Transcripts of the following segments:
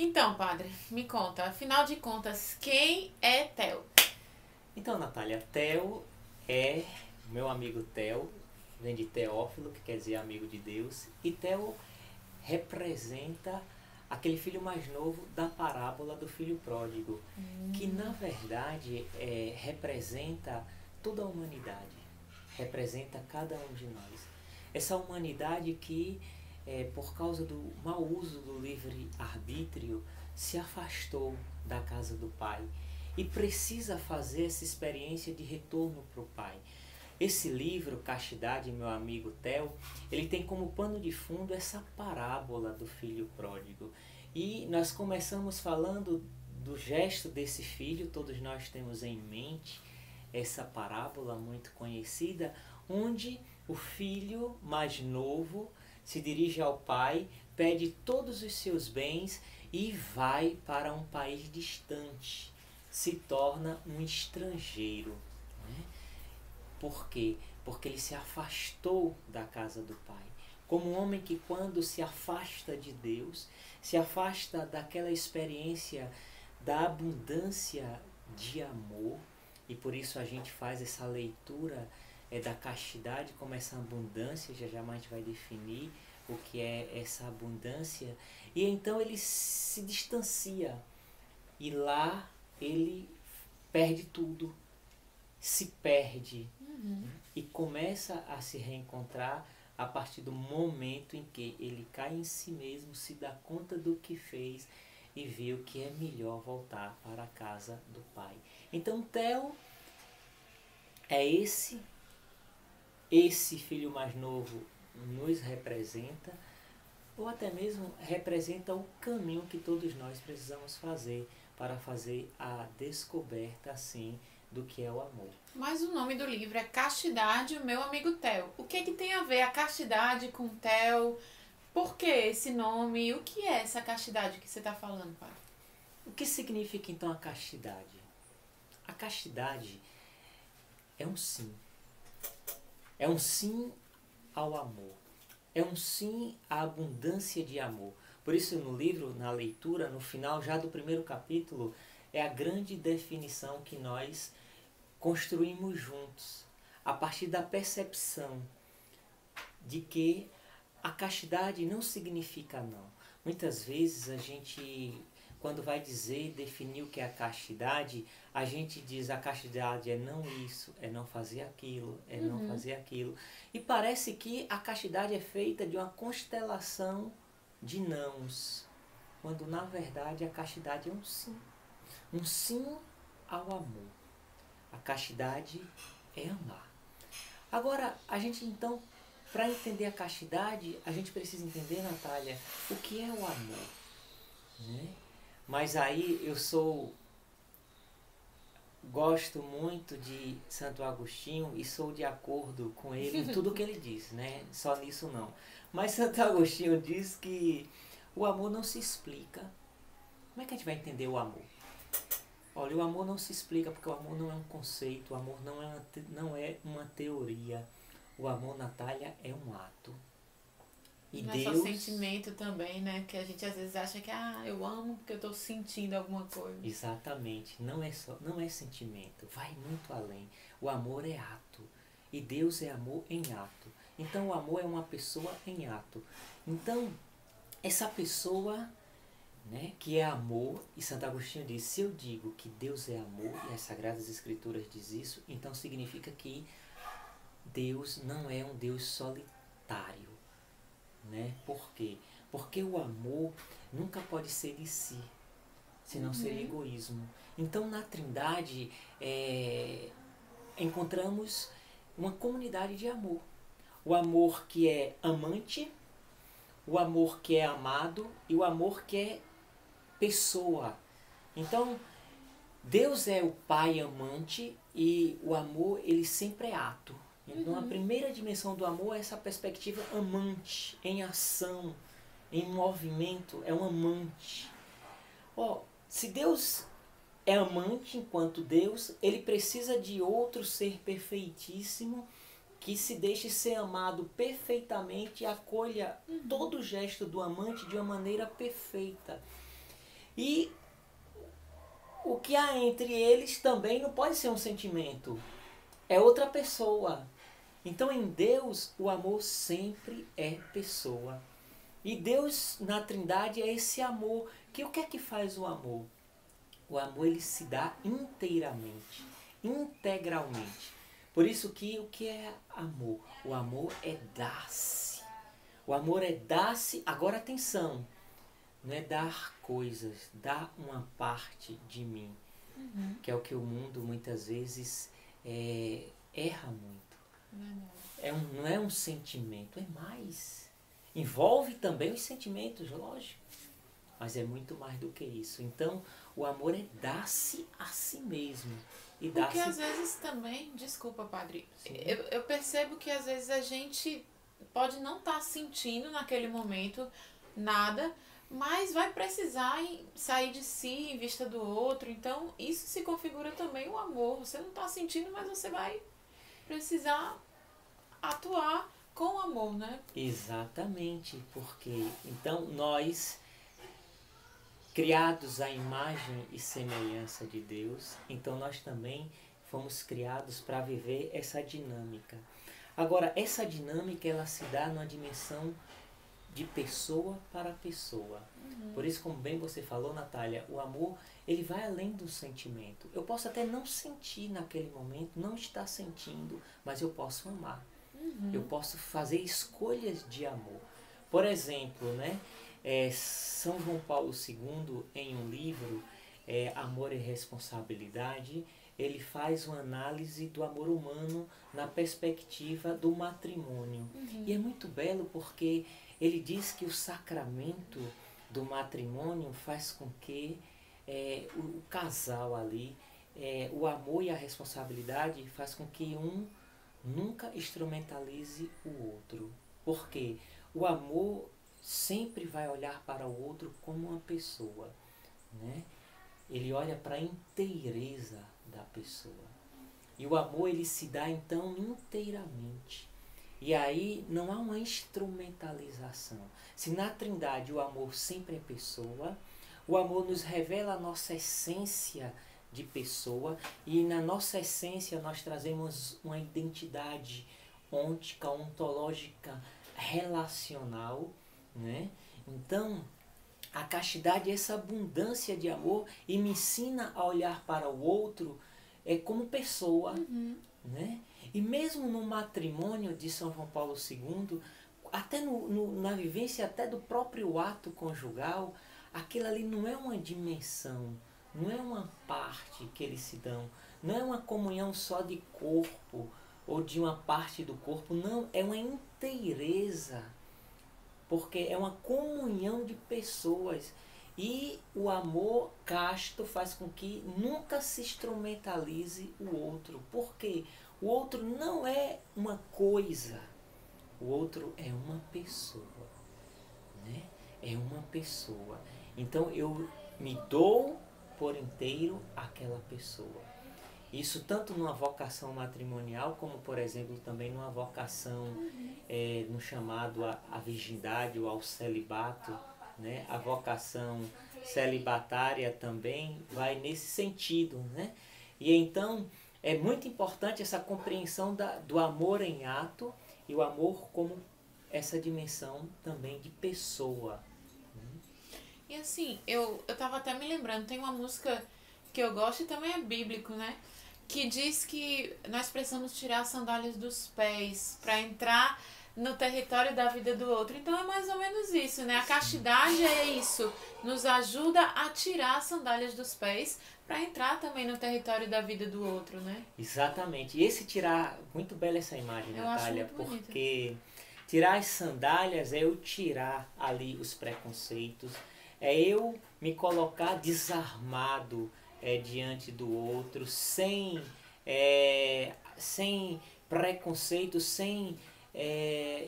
Então, padre, me conta, afinal de contas, quem é Theo? Então, Natália, Theo é meu amigo Theo, vem de Teófilo, que quer dizer amigo de Deus, e Theo representa aquele filho mais novo da parábola do filho pródigo, que na verdade representa toda a humanidade, representa cada um de nós. Essa humanidade que, por causa do mau uso do livre-arbítrio, se afastou da casa do Pai e precisa fazer essa experiência de retorno para o Pai. Esse livro, Castidade, meu amigo Theo, ele tem como pano de fundo essa parábola do filho pródigo. E nós começamos falando do gesto desse filho, todos nós temos em mente essa parábola muito conhecida, onde o filho mais novo se dirige ao pai, pede todos os seus bens e vai para um país distante, se torna um estrangeiro. Né? Por quê? Porque ele se afastou da casa do Pai. Como um homem que, quando se afasta de Deus, se afasta daquela experiência da abundância de amor, e por isso a gente faz essa leitura da castidade como essa abundância, já a gente vai definir o que é essa abundância, e então ele se distancia, e lá ele perde tudo, se perde, e começa a se reencontrar a partir do momento em que ele cai em si mesmo, se dá conta do que fez e viu que é melhor voltar para a casa do Pai. Então Theo é esse filho mais novo nos representa, ou até mesmo representa o caminho que todos nós precisamos fazer para fazer a descoberta assim do que é o amor. Mas o nome do livro é Castidade, o meu amigo Theo. O que tem a ver a castidade com Theo? Por que esse nome? O que é essa castidade que você está falando, padre? O que significa então a castidade? A castidade é um sim. É um sim ao amor. É um sim à abundância de amor. Por isso no livro, na leitura, no final já do primeiro capítulo, é a grande definição que nós construímos juntos, a partir da percepção de que a castidade não significa não. Muitas vezes a gente, quando vai dizer, definir o que é a castidade, a gente diz a castidade é não isso, é não fazer aquilo, é não fazer aquilo. E parece que a castidade é feita de uma constelação de nãos, quando na verdade a castidade é um sim ao amor. A castidade é amar. Agora, a gente então, para entender a castidade, a gente precisa entender, Natália, o que é o amor. Né? Mas aí gosto muito de Santo Agostinho e sou de acordo com ele em tudo que ele diz, né? Só nisso não. Mas Santo Agostinho diz que o amor não se explica. Como é que a gente vai entender o amor? Olha, o amor não se explica porque o amor não é um conceito, o amor não é uma teoria. O amor, Natália, é um ato. E Não é só Deus... sentimento também, né? Que a gente às vezes acha que eu amo porque eu estou sentindo alguma coisa. Exatamente, não é sentimento, vai muito além. O amor é ato. E Deus é amor em ato. Então o amor é uma pessoa em ato. Então, essa pessoa, né, que é amor, e Santo Agostinho diz, se eu digo que Deus é amor, e as Sagradas Escrituras diz isso, então significa que Deus não é um Deus solitário. Né? Por quê? Porque o amor nunca pode ser de si, senão seria egoísmo. Então na Trindade encontramos uma comunidade de amor. O amor que é amante, o amor que é amado e o amor que é pessoa. Então, Deus é o Pai amante e o amor, ele sempre é ato. Então, a primeira dimensão do amor é essa perspectiva amante, em ação, em movimento, é um amante. Se Deus é amante enquanto Deus, ele precisa de outro ser perfeitíssimo que se deixe ser amado perfeitamente e acolha todo o gesto do amante de uma maneira perfeita. E o que há entre eles também não pode ser um sentimento, é outra pessoa. Então em Deus o amor sempre é pessoa. E Deus na Trindade é esse amor. Que o que é que faz o amor? O amor ele se dá inteiramente, integralmente. Por isso que o que é amor? O amor é dar-se. O amor é dar-se, agora atenção, não é dar coisas, dar uma parte de mim, que é o que o mundo muitas vezes erra muito. Não é um sentimento, é mais. Envolve também os sentimentos, lógico, mas é muito mais do que isso. Então, o amor é dar-se a si mesmo. E porque às vezes também, desculpa, padre, eu percebo que às vezes a gente pode não estar sentindo naquele momento nada, mas vai precisar sair de si em vista do outro. Então, isso se configura também o amor. Você não está sentindo, mas você vai precisar atuar com amor, né? Exatamente, porque então nós, criados à imagem e semelhança de Deus, então nós também fomos criados para viver essa dinâmica. Agora, essa dinâmica ela se dá numa dimensão de pessoa para pessoa. Por isso, como bem você falou, Natália, o amor ele vai além do sentimento. Eu posso até não sentir naquele momento, não estar sentindo, mas eu posso amar. Eu posso fazer escolhas de amor. Por exemplo, né, São João Paulo II, em um livro, Amor e Responsabilidade, ele faz uma análise do amor humano na perspectiva do matrimônio. E é muito belo porque ele diz que o sacramento do matrimônio faz com que o casal ali, o amor e a responsabilidade faz com que um nunca instrumentalize o outro. Porque o amor sempre vai olhar para o outro como uma pessoa, né? Ele olha para a inteireza da pessoa. E o amor ele se dá então inteiramente. E aí não há uma instrumentalização. Se na Trindade o amor sempre é pessoa, o amor nos revela a nossa essência de pessoa, e na nossa essência nós trazemos uma identidade ôntica, ontológica, relacional, né? Então, a castidade é essa abundância de amor e me ensina a olhar para o outro como pessoa, né? E mesmo no matrimônio de São João Paulo II, até na vivência até do próprio ato conjugal, aquilo ali não é uma dimensão, não é uma parte que eles se dão, não é uma comunhão só de corpo ou de uma parte do corpo, não, é uma inteireza, porque é uma comunhão de pessoas. E o amor casto faz com que nunca se instrumentalize o outro, porque o outro não é uma coisa, o outro é uma pessoa, né? É uma pessoa. Então eu me dou por inteiro àquela pessoa. Isso tanto numa vocação matrimonial, como por exemplo também numa vocação no chamado à virgindade ou ao celibato, né? A vocação celibatária também vai nesse sentido, né? E então é muito importante essa compreensão do amor em ato e o amor como essa dimensão também de pessoa. E assim, eu tava até me lembrando, tem uma música que eu gosto e também é bíblico, né? Que diz que nós precisamos tirar as sandálias dos pés para entrar no território da vida do outro. Então é mais ou menos isso, né? A castidade é isso, nos ajuda a tirar as sandálias dos pés para entrar também no território da vida do outro, né? Exatamente. E esse tirar, muito bela essa imagem, Eu Natália, acho muito porque tirar as sandálias é eu tirar ali os preconceitos, é eu me colocar desarmado diante do outro, sem preconceito, sem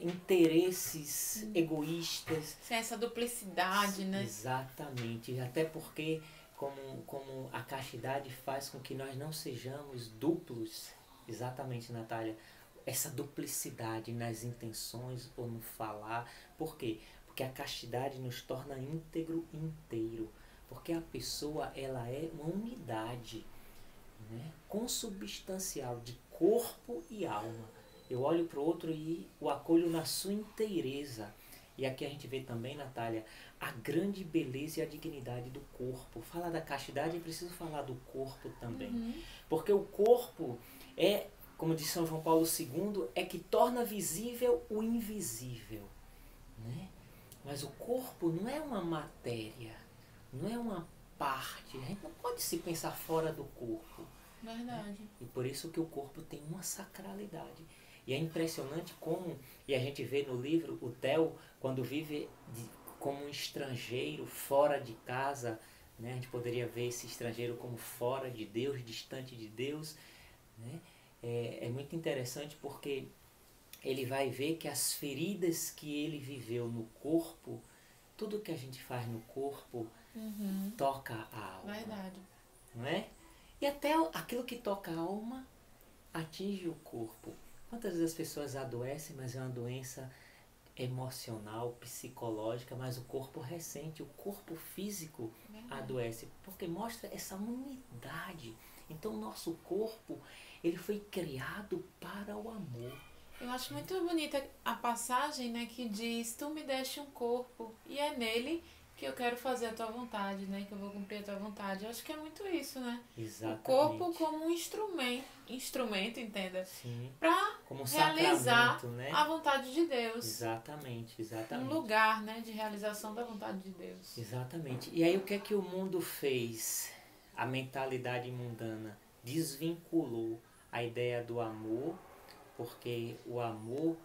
interesses egoístas. Sem essa duplicidade, né? Exatamente. Até porque como a castidade faz com que nós não sejamos duplos. Exatamente, Natália. Essa duplicidade nas intenções ou no falar. Por quê? Porque a castidade nos torna íntegro inteiro. Porque a pessoa, ela é uma unidade, né, consubstancial de corpo e alma. Eu olho para o outro e o acolho na sua inteireza. E aqui a gente vê também, Natália, a grande beleza e a dignidade do corpo. Falar da castidade é preciso falar do corpo também. Porque o corpo é, como diz São João Paulo II, é que torna visível o invisível, né? Mas o corpo não é uma matéria, não é uma parte. A gente não pode se pensar fora do corpo. Verdade. E por isso que o corpo tem uma sacralidade. E é impressionante como, e a gente vê no livro, o Theo, quando vive como um estrangeiro, fora de casa, né? A gente poderia ver esse estrangeiro como fora de Deus, distante de Deus, né? É muito interessante porque ele vai ver que as feridas que ele viveu no corpo, tudo que a gente faz no corpo, toca a alma. Verdade. Não é? E até aquilo que toca a alma atinge o corpo. Quantas vezes as pessoas adoecem, mas é uma doença emocional, psicológica, mas o corpo ressente, o corpo físico adoece, porque mostra essa unidade. Então o nosso corpo, ele foi criado para o amor. Eu acho muito bonita a passagem, né, que diz: tu me deste um corpo e é nele que eu quero fazer a tua vontade, né, que eu vou cumprir a tua vontade. Eu acho que é muito isso, né? Exatamente. O corpo como um instrumento, entenda? Sim. Para Como um realizar sacramento, né? a vontade de Deus. Exatamente, exatamente. Um lugar, né, de realização da vontade de Deus. Exatamente. E aí o que é que o mundo fez? A mentalidade mundana desvinculou a ideia do amor, porque o amor,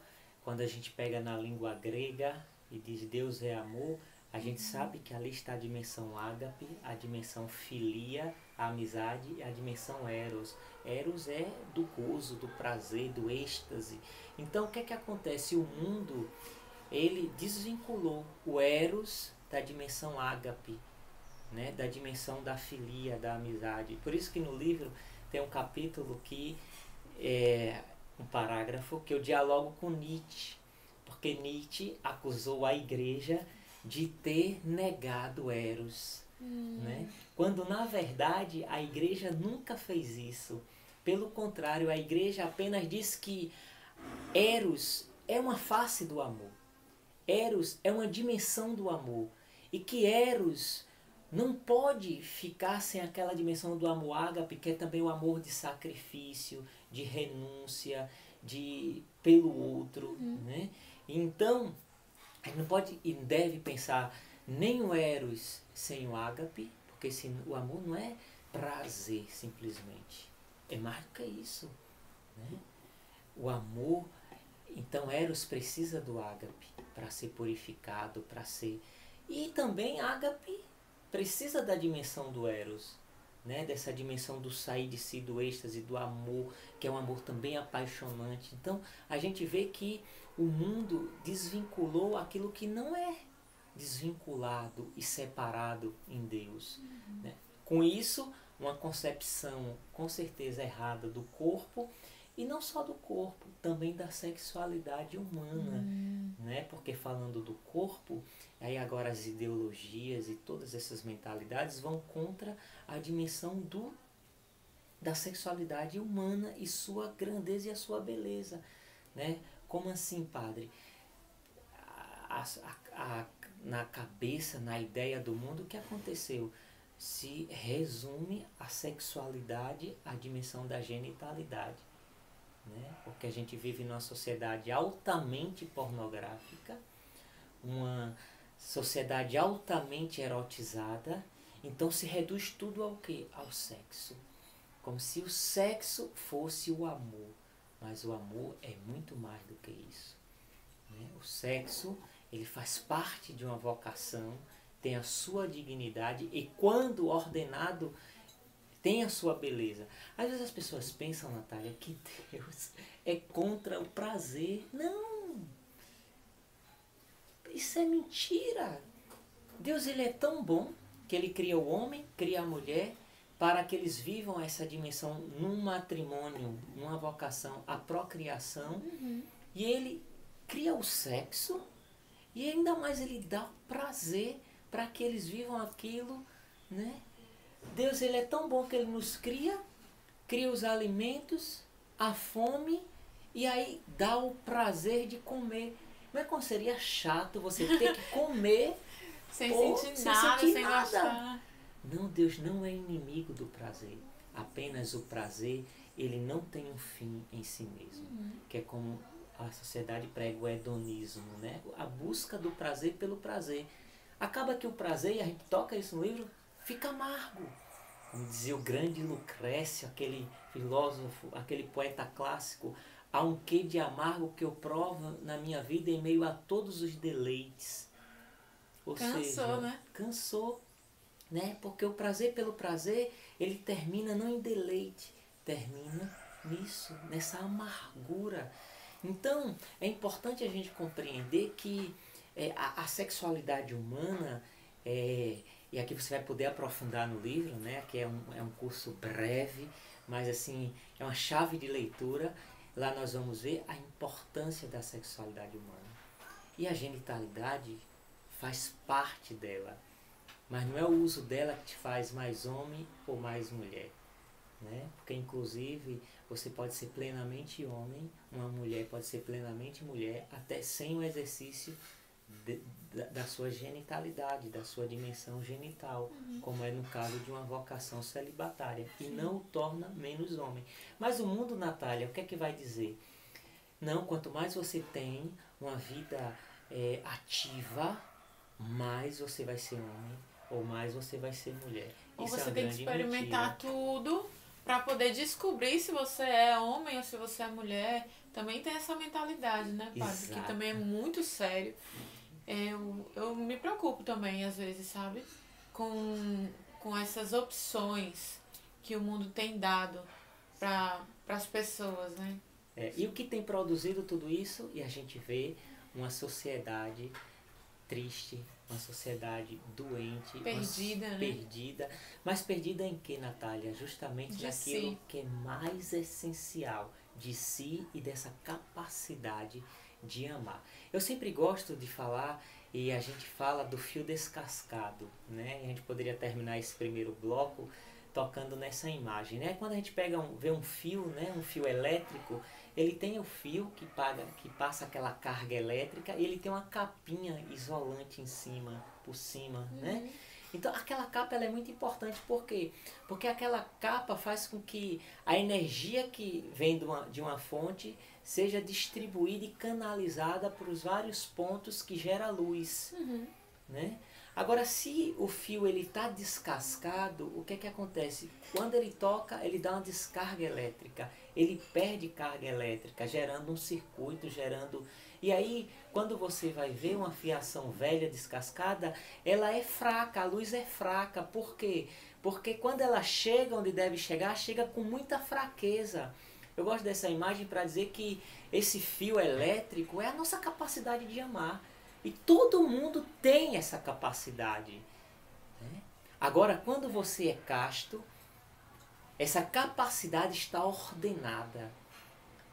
quando a gente pega na língua grega e diz Deus é amor, a gente sabe que ali está a dimensão ágape, a dimensão filia, a amizade e a dimensão eros. Eros é do gozo, do prazer, do êxtase. Então o que é que acontece? O mundo, ele desvinculou o eros da dimensão ágape, né? Da dimensão da filia, da amizade. Por isso que no livro tem um capítulo que é um parágrafo que eu dialogo com Nietzsche, porque Nietzsche acusou a igreja de ter negado Eros, né? Quando na verdade a igreja nunca fez isso. Pelo contrário, a igreja apenas diz que Eros é uma face do amor. Eros é uma dimensão do amor. E que Eros não pode ficar sem aquela dimensão do amor ágape, que é também o amor de sacrifício, de renúncia, pelo outro, né? Então, a gente não pode e deve pensar nem o Eros sem o ágape, porque o amor não é prazer simplesmente. É mais do que isso, né? O amor, então Eros precisa do ágape para ser purificado, para ser... E também ágape precisa da dimensão do Eros, né? Dessa dimensão do sair de si, do êxtase, do amor, que é um amor também apaixonante. Então, a gente vê que o mundo desvinculou aquilo que não é desvinculado e separado em Deus, né? Com isso, uma concepção com certeza errada do corpo, e não só do corpo, também da sexualidade humana, né? Porque falando do corpo, aí agora as ideologias e todas essas mentalidades vão contra a dimensão da sexualidade humana e sua grandeza e a sua beleza, né? Como assim, padre? Na cabeça, na ideia do mundo, o que aconteceu? Se resume a sexualidade à dimensão da genitalidade, né? Porque a gente vive numa sociedade altamente pornográfica, uma sociedade altamente erotizada, então se reduz tudo ao quê? Ao sexo. Como se o sexo fosse o amor. Mas o amor é muito mais do que isso, né? O sexo, ele faz parte de uma vocação, tem a sua dignidade e quando ordenado tem a sua beleza. Às vezes as pessoas pensam, Natália, que Deus é contra o prazer. Não! Isso é mentira! Deus, ele é tão bom que ele cria o homem, cria a mulher, para que eles vivam essa dimensão num matrimônio, numa vocação, a procriação. E ele cria o sexo e ainda mais ele dá prazer para que eles vivam aquilo né? Deus, ele é tão bom que ele nos cria os alimentos, a fome, e aí dá o prazer de comer. Não é como seria chato você ter que comer sem sentir nada, sem gostar. Não, Deus não é inimigo do prazer. Apenas o prazer, ele não tem um fim em si mesmo. Que é como a sociedade prega o hedonismo, né? A busca do prazer pelo prazer. Acaba que o prazer, e a gente toca isso no livro, fica amargo. Como dizia o grande Lucrécio, aquele filósofo, aquele poeta clássico, há um quê de amargo que eu provo na minha vida em meio a todos os deleites. Ou seja, né? Cansou, né? Porque o prazer pelo prazer, ele termina não em deleite, termina nisso, nessa amargura. Então, é importante a gente compreender que a sexualidade humana, e aqui você vai poder aprofundar no livro, né? Que é um curso breve, mas assim, é uma chave de leitura. Lá nós vamos ver a importância da sexualidade humana. E a genitalidade faz parte dela, mas não é o uso dela que te faz mais homem ou mais mulher, né? Porque inclusive você pode ser plenamente homem, uma mulher pode ser plenamente mulher, até sem o exercício da sua genitalidade, da sua dimensão genital, como é no caso de uma vocação celibatária, e não o torna menos homem. Mas o mundo, Natália, o que é que vai dizer? Não, quanto mais você tem uma vida ativa, mais você vai ser homem ou mais você vai ser mulher. Ou Isso você é uma tem que grande experimentar mentira. tudo para poder descobrir se você é homem ou se você é mulher. Também tem essa mentalidade, né, padre? Exato. Que também é muito sério. Eu me preocupo também, às vezes, sabe? Com essas opções que o mundo tem dado para as pessoas, né? E o que tem produzido tudo isso? E a gente vê uma sociedade triste, uma sociedade doente, Perdida, né? Perdida. Mas perdida em que, Natália? Justamente De naquilo si. que é mais essencial, de si e dessa capacidade de amar. Eu sempre gosto de falar, e a gente fala do fio descascado, né? E a gente poderia terminar esse primeiro bloco tocando nessa imagem, né? Quando a gente vê um fio, né? Um fio elétrico, ele tem o fio que passa aquela carga elétrica e ele tem uma capinha isolante em cima, por cima, né? Então aquela capa ela é muito importante, por quê? Porque aquela capa faz com que a energia que vem de uma fonte seja distribuída e canalizada para os vários pontos que gera luz, né? Agora, se o fio ele está descascado, o que é que acontece? Quando ele toca, ele dá uma descarga elétrica, ele perde carga elétrica, gerando um circuito, E aí, quando você vai ver uma fiação velha descascada, ela é fraca, a luz é fraca. Por quê? Porque quando ela chega onde deve chegar, chega com muita fraqueza. Eu gosto dessa imagem para dizer que esse fio elétrico é a nossa capacidade de amar. E todo mundo tem essa capacidade, né? Agora, quando você é casto, essa capacidade está ordenada.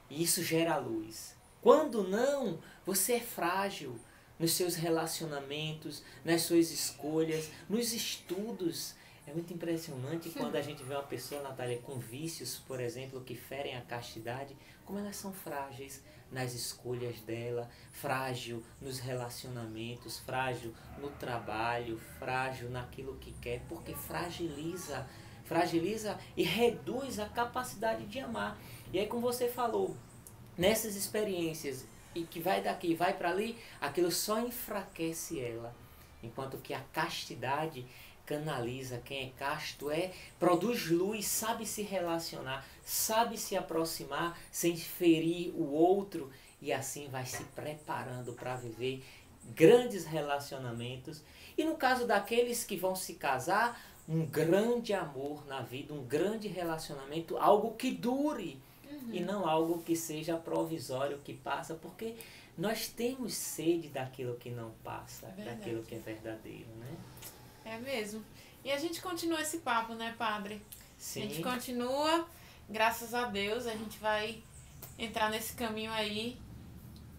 E isso gera luz. Quando não, você é frágil nos seus relacionamentos, nas suas escolhas, nos estudos. É muito impressionante quando a gente vê uma pessoa, Natália, com vícios, por exemplo, que ferem a castidade, como elas são frágeis nas escolhas dela, frágil nos relacionamentos, frágil no trabalho, frágil naquilo que quer, porque fragiliza e reduz a capacidade de amar. E aí, como você falou, nessas experiências, e que vai daqui, vai para ali, aquilo só enfraquece ela. Enquanto que a castidade canaliza, quem é casto produz luz, sabe se relacionar, sabe se aproximar sem ferir o outro e assim vai se preparando para viver grandes relacionamentos. E no caso daqueles que vão se casar, um grande amor na vida, um grande relacionamento, algo que dure e não algo que seja provisório, que passa, porque nós temos sede daquilo que não passa, daquilo que é verdadeiro, né? É mesmo. E a gente continua esse papo, né, padre? Sim. A gente continua, graças a Deus, a gente vai entrar nesse caminho aí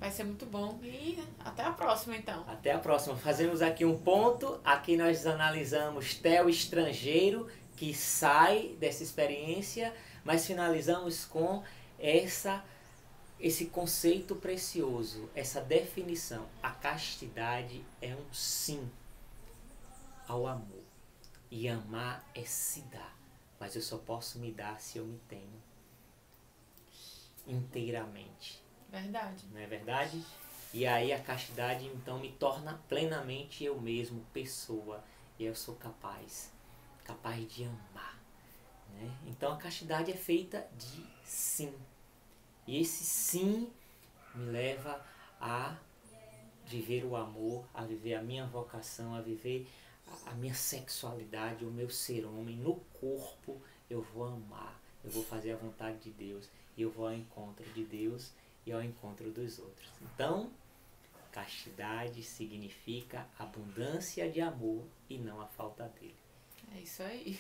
Vai ser muito bom. E até a próxima, então. Até a próxima. Fazemos aqui um ponto. Aqui nós analisamos Theo estrangeiro, que sai dessa experiência, mas finalizamos com esse conceito precioso, essa definição. A castidade é um sim ao amor. E amar é se dar. Mas eu só posso me dar se eu me tenho inteiramente. Verdade. Não é verdade? E aí a castidade então me torna plenamente eu mesmo, pessoa. E eu sou capaz de amar. Né? Então a castidade é feita de sim. E esse sim me leva a viver o amor, a viver a minha vocação, a viver a minha sexualidade, o meu ser homem. No corpo eu vou amar, eu vou fazer a vontade de Deus. E eu vou ao encontro de Deus e ao encontro dos outros. Então, castidade significa abundância de amor e não a falta dele. É isso aí.